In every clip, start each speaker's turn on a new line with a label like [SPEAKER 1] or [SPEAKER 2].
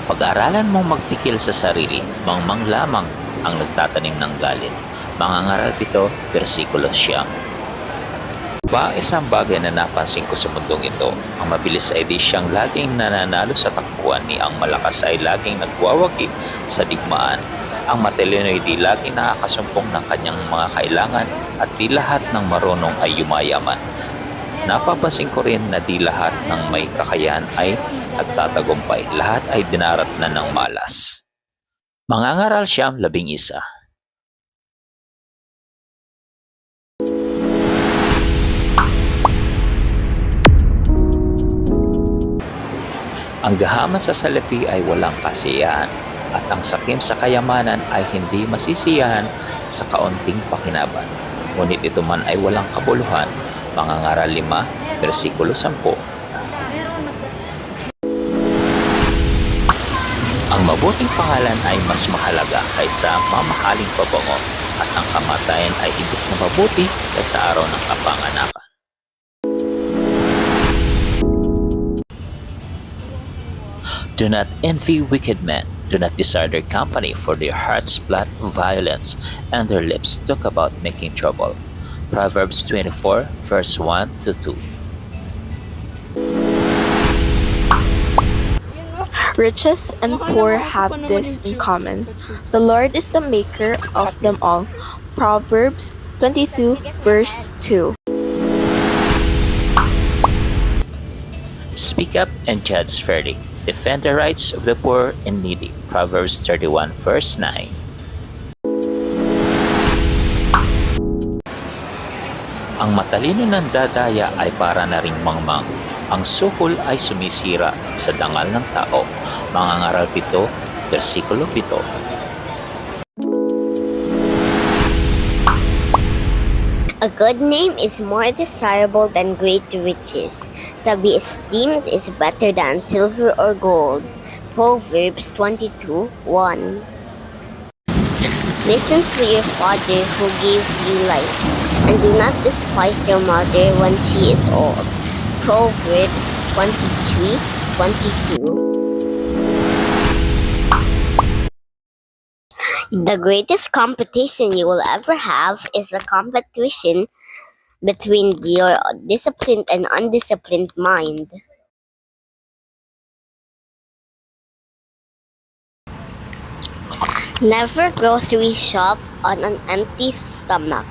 [SPEAKER 1] Pag-aralan mong magpikil sa sarili, mangmang lamang ang nagtatanim ng galit. Mangangaral 7, versikulo 9. Ba isang bagay na napansin ko sa mundong ito, ang mabilis ay di siyang laging nananalo sa takbuhan ni ang malakas ay laging nagwawagi sa digmaan. Ang matalino ay di laging nakakasumpong ng kanyang mga kailangan at di lahat ng marunong ay yumayaman. Napapansin ko rin na di lahat ng may kakayahan ay nagtatagumpay, lahat ay dinaratnan ng malas. Mangangaral siyang 11. Ang gahaman sa salapi ay walang kasiyahan, at ang sakim sa kayamanan ay hindi masisiyahan sa kaunting pakinaban. Ngunit ito man ay walang kabuluhan. Mangangaral 5, versikulo 10. Ang mabuting pangalan ay mas mahalaga kaysa mamahaling pabango, at ang kamatayan ay higit na mabuti kaysa araw ng kapanganakan. Do not envy wicked men. Do not desire their company, for their hearts plot violence, and their lips talk about making trouble. Proverbs 24, verse 1 to 2.
[SPEAKER 2] Riches and poor have this in common. The Lord is the maker of them all. Proverbs 22, verse 2.
[SPEAKER 1] Speak up and judge fairly. Defend the rights of the poor and needy. Proverbs 31, verse 9. Ang matalino ng dadaya ay para na ring mangmang. Ang suhol ay sumisira sa dangal ng tao. Mangangaral 7, versikulo 7.
[SPEAKER 3] A good name is more desirable than great riches. To be esteemed is better than silver or gold. Proverbs 22, 1. Listen to your father who gave you life, and do not despise your mother when she is old. Proverbs 23, 22. The greatest competition you will ever have is the competition between your disciplined and undisciplined mind. Never grocery shop on an empty stomach.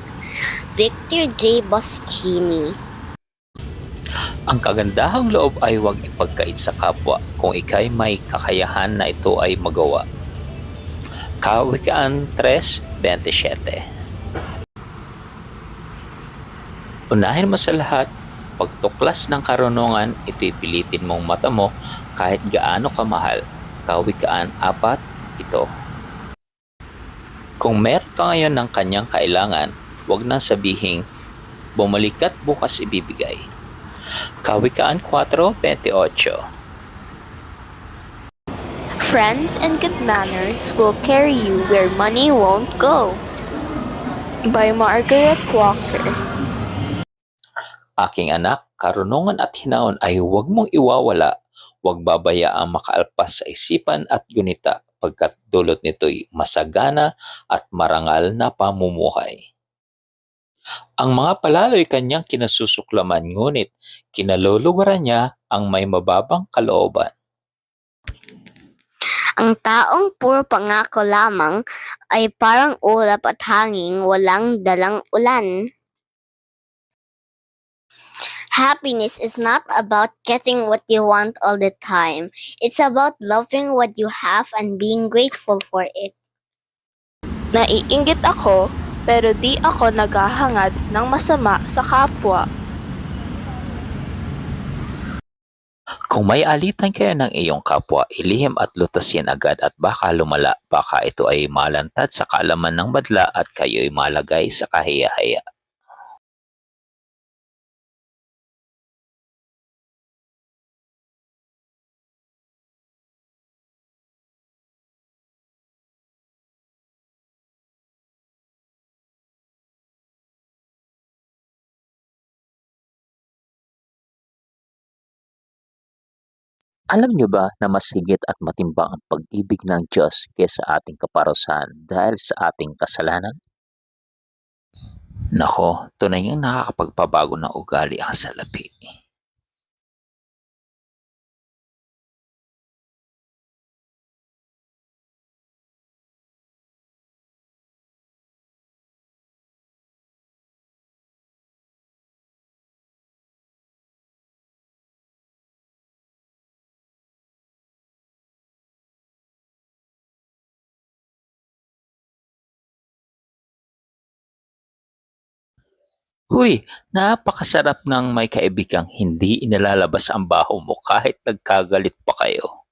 [SPEAKER 3] Victor J. Boschini.
[SPEAKER 1] Ang kagandahang loob ay huwag ipagkait sa kapwa kung ikay may kakayahan na ito ay magawa. Kawikaan 3:27. Unahin mo sa lahat, pagtuklas ng karunungan, ito'y pilitin mong mata mo kahit gaano kamahal. Kawikaan 4:7. Kung meron ka ngayon ng kanyang kailangan, huwag nang sabihing, bumalik at bukas ibibigay. Kawikaan 4:28.
[SPEAKER 2] Friends and good manners will carry you where money won't go. By Margaret Walker.
[SPEAKER 1] Aking anak, karunungan at hinaon ay huwag mong iwawala. Huwag babayaang makaalpas sa isipan at gunita, pagkat dulot nito'y masagana at marangal na pamumuhay. Ang mga palalo'y kanyang kinasusuklaman, ngunit kinalulugaran niya ang may mababang kalooban.
[SPEAKER 3] Ang taong puro pangako lamang ay parang ulap at hanging walang dalang ulan. Happiness is not about getting what you want all the time. It's about loving what you have and being grateful for it.
[SPEAKER 2] Naiinggit ako, pero di ako naghahangad ng masama sa kapwa.
[SPEAKER 1] Kung may alitan kayo ng iyong kapwa, ilihim at lutasin agad, at baka lumala, baka ito ay malantad sa kaalaman ng madla at kayo'y malagay sa kahiya-hiya. Alam niyo ba na mas higit at matimbang ang pag-ibig ng Diyos kaysa ating kaparusahan dahil sa ating kasalanan? Nako, tunay ngang nakakapagpabago ng ugali ang salapi. Uy, napakasarap ng may kaibigang hindi inilalabas ang baho mo kahit nagkagalit pa kayo.